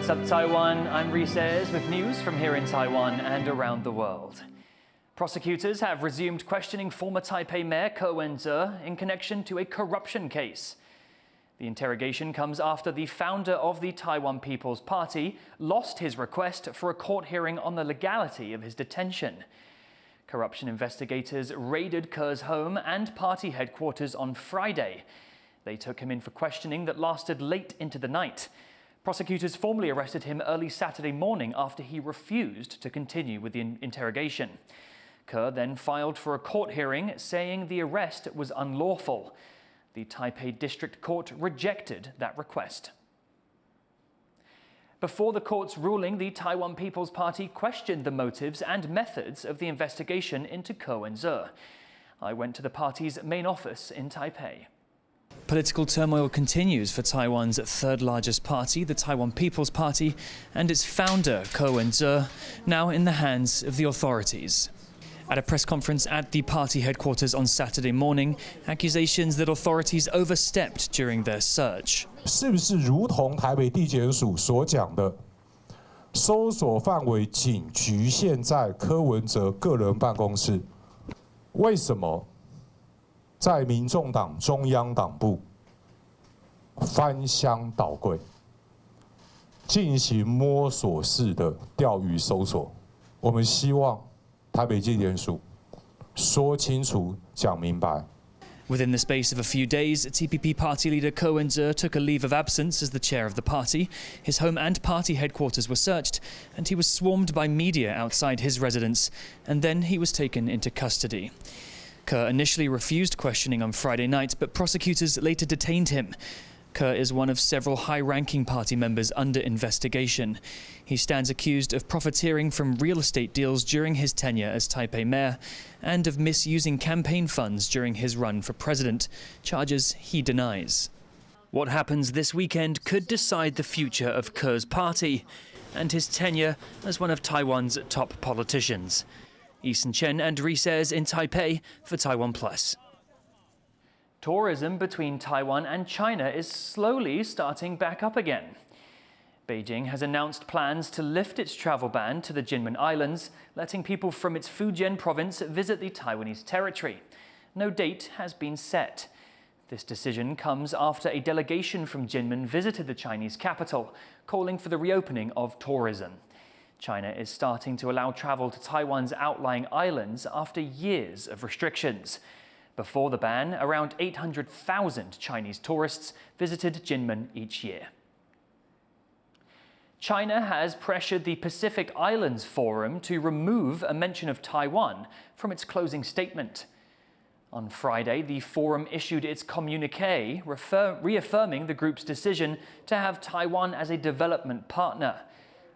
What's up, Taiwan? I'm Reece with news from here in Taiwan and around the world. Prosecutors have resumed questioning former Taipei Mayor Wen-je in connection to a corruption case. The interrogation comes after the founder of the Taiwan People's Party lost his request for a court hearing on the legality of his detention. Corruption investigators raided Ke's home and party headquarters on Friday. They took him in for questioning that lasted late into the night. Prosecutors formally arrested him early Saturday morning after he refused to continue with the interrogation. Ke then filed for a court hearing, saying the arrest was unlawful. The Taipei District Court rejected that request. Before the court's ruling, the Taiwan People's Party questioned the motives and methods of the investigation into Wen-je. I went to the party's main office in Taipei. Political turmoil continues for Taiwan's third largest party, the Taiwan People's Party, and its founder, Wen-je, now in the hands of the authorities. At a press conference at the party headquarters on Saturday morning, accusations that authorities overstepped during their search. 是不是如同台北地检署所讲的，搜索范围仅局限在柯文哲个人办公室？为什么在民众党中央党部翻箱倒柜，进行摸索式的钓鱼搜索？我们希望台北地检署说清楚、讲明白。 Within the space of a few days, TPP party leader Wen-je took a leave of absence as the chair of the party. His home and party headquarters were searched, and he was swarmed by media outside his residence, and then he was taken into custody. Ke initially refused questioning on Friday night, but prosecutors later detained him. Ke is one of several high-ranking party members under investigation. He stands accused of profiteering from real estate deals during his tenure as Taipei mayor and of misusing campaign funds during his run for president, charges he denies. What happens this weekend could decide the future of Ke's party and his tenure as one of Taiwan's top politicians. Chen and Reece in Taipei for TaiwanPlus. Tourism between Taiwan and China is slowly starting back up again. Beijing has announced plans to lift its travel ban to the Kinmen Islands, letting people from its Fujian province visit the Taiwanese territory. No date has been set. This decision comes after a delegation from Kinmen visited the Chinese capital, calling for the reopening of tourism. China is starting to allow travel to Taiwan's outlying islands after years of restrictions. Before the ban, around 800,000 Chinese tourists visited Kinmen each year. China has pressured the Pacific Islands Forum to remove a mention of Taiwan from its closing statement. On Friday, the forum issued its communique, reaffirming the group's decision to have Taiwan as a development partner.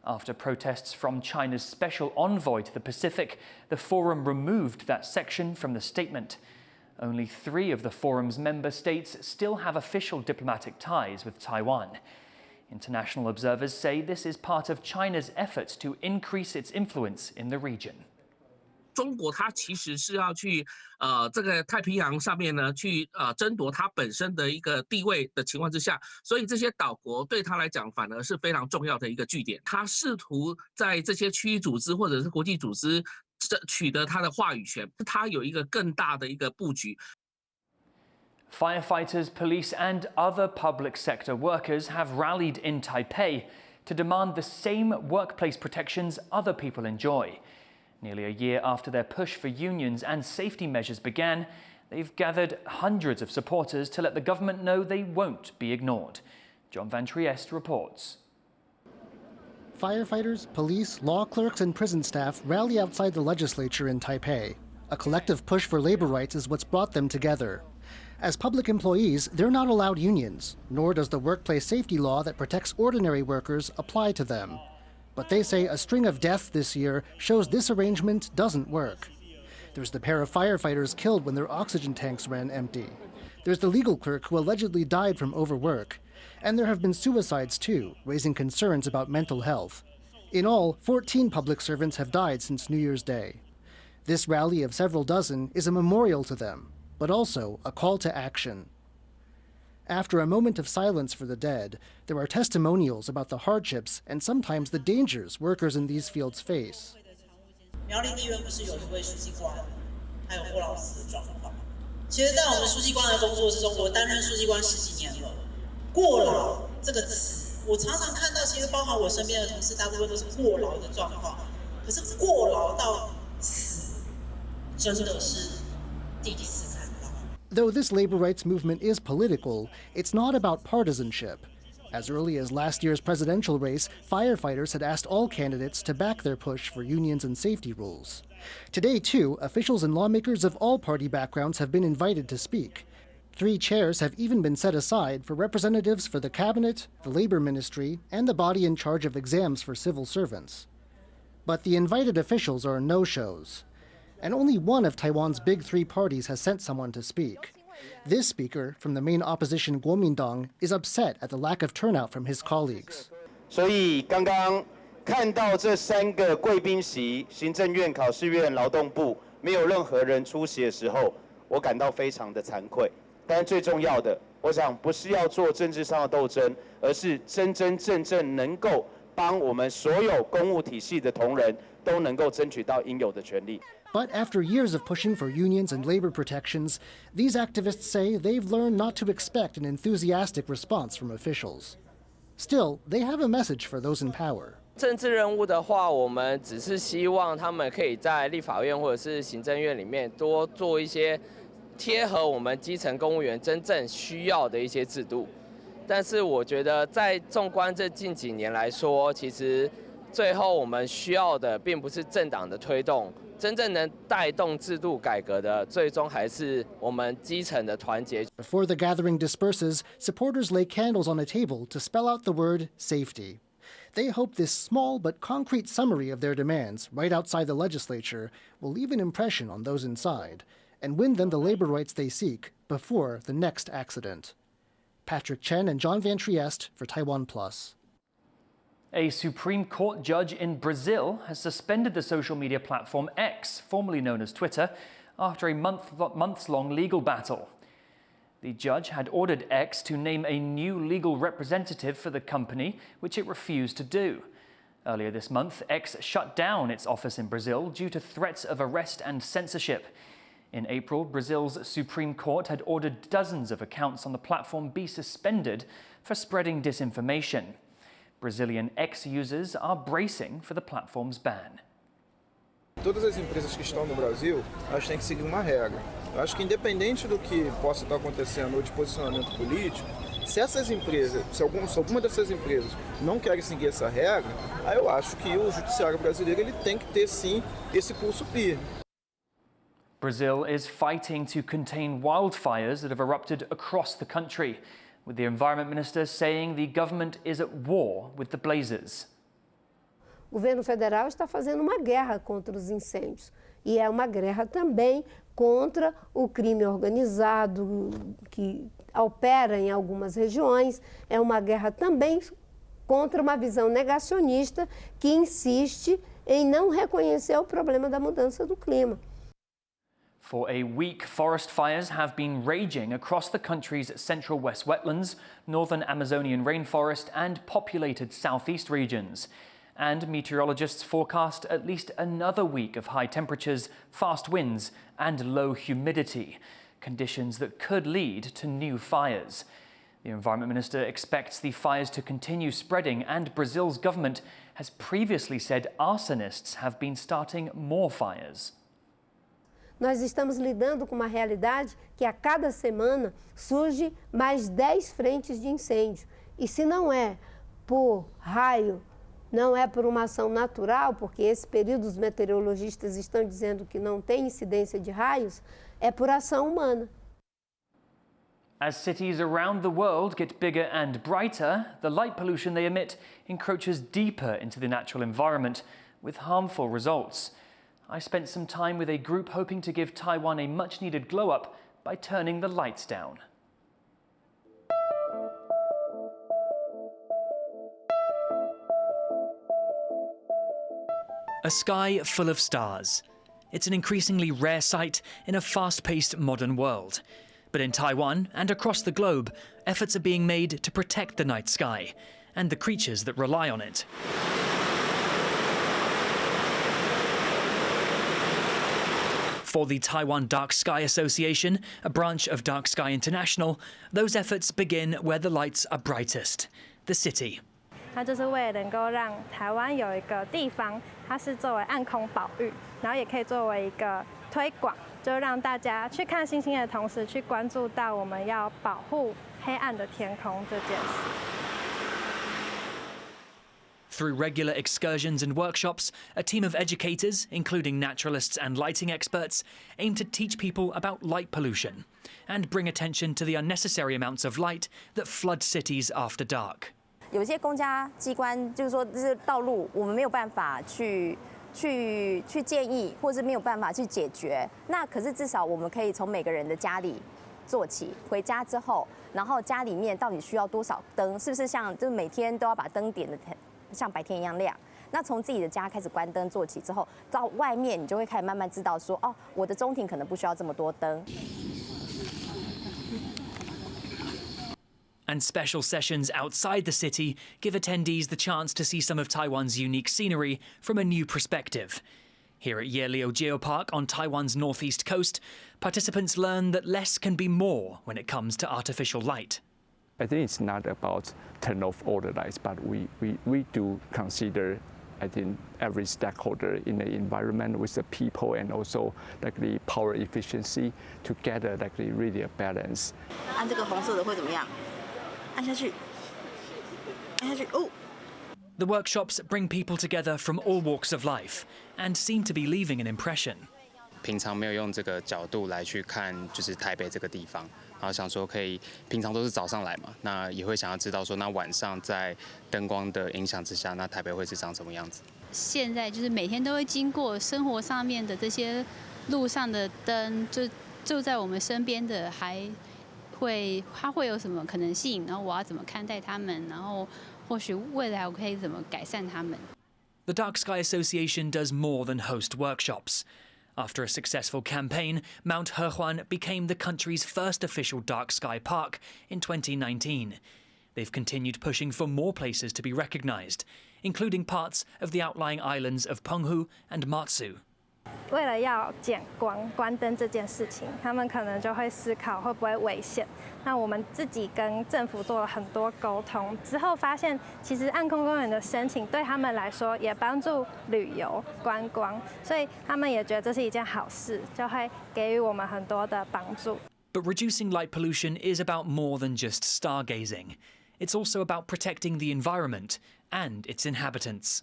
After protests from China's special envoy to the Pacific, the forum removed that section from the statement. Only 3 of the forum's member states still have official diplomatic ties with Taiwan. International observers say this is part of China's efforts to increase its influence in the region. 中国它其实是要去这个太平洋上面呢去争夺它本身的一个地位的情况之下，所以这些岛国对它来讲反而是非常重要的一个据点。它试图在这些区域组织或者是国际组织取得它的话语权，它有一个更大的一个布局。 Firefighters, police and other public sector workers have rallied in Taipei to demand the same workplace protections other people enjoy. Nearly a year after their push for unions and safety measures began, they've gathered hundreds of supporters to let the government know they won't be ignored. John Van Trieste reports. Firefighters, police, law clerks, and prison staff rally outside the legislature in Taipei. A collective push for labor rights is what's brought them together. As public employees, they're not allowed unions, nor does the workplace safety law that protects ordinary workers apply to them. But they say a string of deaths this year shows this arrangement doesn't work. There's the pair of firefighters killed when their oxygen tanks ran empty. There's the legal clerk who allegedly died from overwork. And there have been suicides too, raising concerns about mental health. In all, 14 public servants have died since New Year's Day. This rally of several dozen is a memorial to them, but also a call to action. After a moment of silence for the dead, there are testimonials about the hardships and sometimes the dangers workers in these fields face. 苗栗地院不是有一位书记官，还有霍老师的状况。其实，在我们书记官的工作之中，我担任书记官10几年了。过劳这个词，我常常看到，其实包含我身边的同事，大部分都是过劳的状况。可是过劳到死，真的是第一次看到。Though this labor rights movement is political, it's not about partisanship. As early as last year's presidential race, firefighters had asked all candidates to back their push for unions and safety rules. Today, too, officials and lawmakers of all party backgrounds have been invited to speak. 3 chairs have even been set aside for representatives for the cabinet, the labor ministry, and the body in charge of exams for civil servants. But the invited officials are no-shows. And only one of Taiwan's big 3 parties has sent someone to speak. This speaker, from the main opposition Kuomintang, is upset at the lack of turnout from his colleagues. 所以刚刚看到这3个贵宾席，行政院、考试院、劳动部没有任何人出席的时候，我感到非常的惭愧。但最重要的，我想不是要做政治上的斗争，而是真真正正能够帮我们所有公务体系的同仁都能够争取到应有的权利。 But after years of pushing for unions and labor protections, these activists say they've learned not to expect an enthusiastic response from officials. Still, they have a message for those in power. 政治人物的话，我们只是希望他们可以在立法院或者是行政院里面多做一些贴合我们基层公务员真正需要的一些制度。但是我觉得，在纵观这近几年来说，其实最后我们需要的并不是政党的推动。 真正能带动制度改革的，最终还是我们基层的团结。Before the gathering disperses, supporters lay candles on a table to spell out the word safety. They hope this small but concrete summary of their demands right outside the legislature will leave an impression on those inside and win them the labor rights they seek before the next accident. Patrick Chen and John Van Trieste for TaiwanPlus. A Supreme Court judge in Brazil has suspended the social media platform X, formerly known as Twitter, after a months-long legal battle. The judge had ordered X to name a new legal representative for the company, which it refused to do. Earlier this month, X shut down its office in Brazil due to threats of arrest and censorship. In April, Brazil's Supreme Court had ordered dozens of accounts on the platform be suspended for spreading disinformation. Brazilian X users are bracing for the platform's ban. Todas as empresas que estão no Brasil, elas têm que seguir uma regra. Eu acho que independente do que possa estar acontecendo ou de posicionamento político, se essas empresas, se alguma dessas empresas não querem seguir essa regra, aí eu acho que o judiciário brasileiro ele tem que ter sim esse pulso firme. Brazil is fighting to contain wildfires that have erupted across the country, with the Environment Minister saying the government is at war with the blazes. O governo federal está fazendo uma guerra contra os incêndios e é uma guerra também contra o crime organizado que opera em algumas regiões, é uma guerra também contra uma visão negacionista que insiste em não reconhecer o problema da mudança do clima. For a week, forest fires have been raging across the country's central west wetlands, northern Amazonian rainforest and populated southeast regions. And meteorologists forecast at least another week of high temperatures, fast winds and low humidity, conditions that could lead to new fires. The Environment Minister expects the fires to continue spreading, and Brazil's government has previously said arsonists have been starting more fires. Nós estamos lidando com uma realidade que a cada semana surge mais 10 frentes de incêndio. E se não é por raio, não é por uma ação natural, porque esse período os meteorologistas estão dizendo que não tem incidência de raios, é por ação humana. As cities around the world get bigger and brighter, the light pollution they emit encroaches deeper into the natural environment with harmful results. I spent some time with a group hoping to give Taiwan a much-needed glow-up by turning the lights down. A sky full of stars. It's an increasingly rare sight in a fast-paced modern world. But in Taiwan and across the globe, efforts are being made to protect the night sky and the creatures that rely on it. For the Taiwan Dark Sky Association, a branch of Dark Sky International, those efforts begin where the lights are brightest, the city. 它就是为了能够让台湾有一个地方，它是作为暗空保育，然后也可以作为一个推广，就让大家去看星星的同时，去关注到我们要保护黑暗的天空这件事。 Through regular excursions and workshops, a team of educators, including naturalists and lighting experts, aim to teach people about light pollution and bring attention to the unnecessary amounts of light that flood cities after dark. 有些公家机关就是说，这是道路，我们没有办法去建议，或是没有办法去解决。那可是至少我们可以从每个人的家里做起，回家之后，然后家里面到底需要多少灯？是不是像就是每天都要把灯点的像白天一样亮？那从自己的家开始关灯做起之后，到外面你就会开始慢慢知道说，哦，我的中庭可能不需要这么多灯。 And special sessions outside the city give attendees the chance to see some of Taiwan's unique scenery from a new perspective. Here at Yelio Geopark on Taiwan's northeast coast, participants learn that less can be more when it comes to artificial light. I think it's not about turn off all the lights, but we do consider, I think, every stakeholder in the environment with the people and also like the power efficiency together, like really a balance. 按这个红色的会怎么样？按下去，按下去，哦。 The workshops bring people together from all walks of life and seem to be leaving an impression. 平常没有用这个角度来去看，就是台北这个地方，然后想说可以，平常都是早上来嘛，那也会想要知道说，那晚上在灯光的影响之下，那台北会是长什么样子？现在就是每天都会经过生活上面的这些路上的灯，就在我们身边的，它会有什么可能性？然后我要怎么看待它们？然后或许未来我可以怎么改善它们？ The Dark Sky Association does more than host workshops. After a successful campaign, Mount Hehuan became the country's first official dark sky park in 2019. They've continued pushing for more places to be recognised, including parts of the outlying islands of Penghu and Matsu. 为了要减光、关灯这件事情，他们可能就会思考会不会危险。那我们自己跟政府做了很多沟通之后，发现其实暗空公园的申请对他们来说也帮助旅游观光，所以他们也觉得这是一件好事，就会给予我们很多的帮助。But reducing light pollution is about more than just stargazing. It's also about protecting the environment and its inhabitants.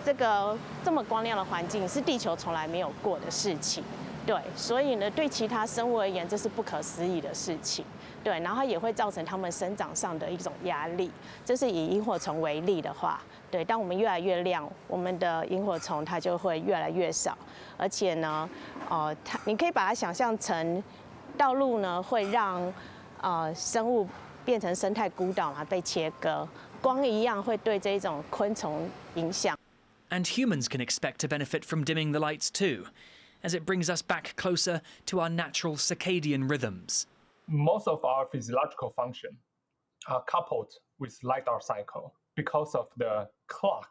这个这么光亮的环境是地球从来没有过的事情，对，所以呢，对其他生物而言，这是不可思议的事情，对，然后也会造成它们生长上的一种压力。这是以萤火虫为例的话，对，当我们越来越亮，我们的萤火虫它就会越来越少，而且呢，你可以把它想象成道路呢会让生物变成生态孤岛嘛，被切割，光一样会对这种昆虫影响。 And humans can expect to benefit from dimming the lights too, as it brings us back closer to our natural circadian rhythms. Most of our physiological function are coupled with light-dark cycle because of the clock.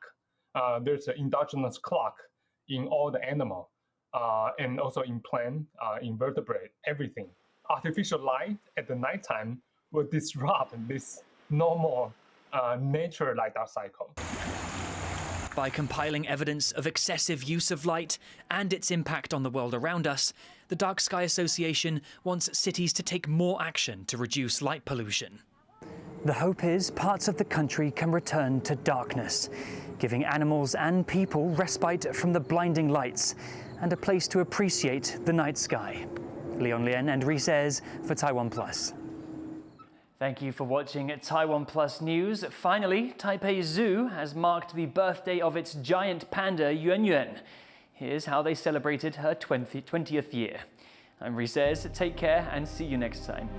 There's an endogenous clock in all the animal, and also in plant, invertebrate, everything. Artificial light at the nighttime will disrupt this normal nature light-dark cycle. By compiling evidence of excessive use of light and its impact on the world around us, the Dark Sky Association wants cities to take more action to reduce light pollution. The hope is parts of the country can return to darkness, giving animals and people respite from the blinding lights and a place to appreciate the night sky. Leon Lien and Reece for TaiwanPlus. Thank you for watching TaiwanPlus News. Finally, Taipei Zoo has marked the birthday of its giant panda Wen-je. Here's how they celebrated her 20th year. I'm Reece. Take care and see you next time.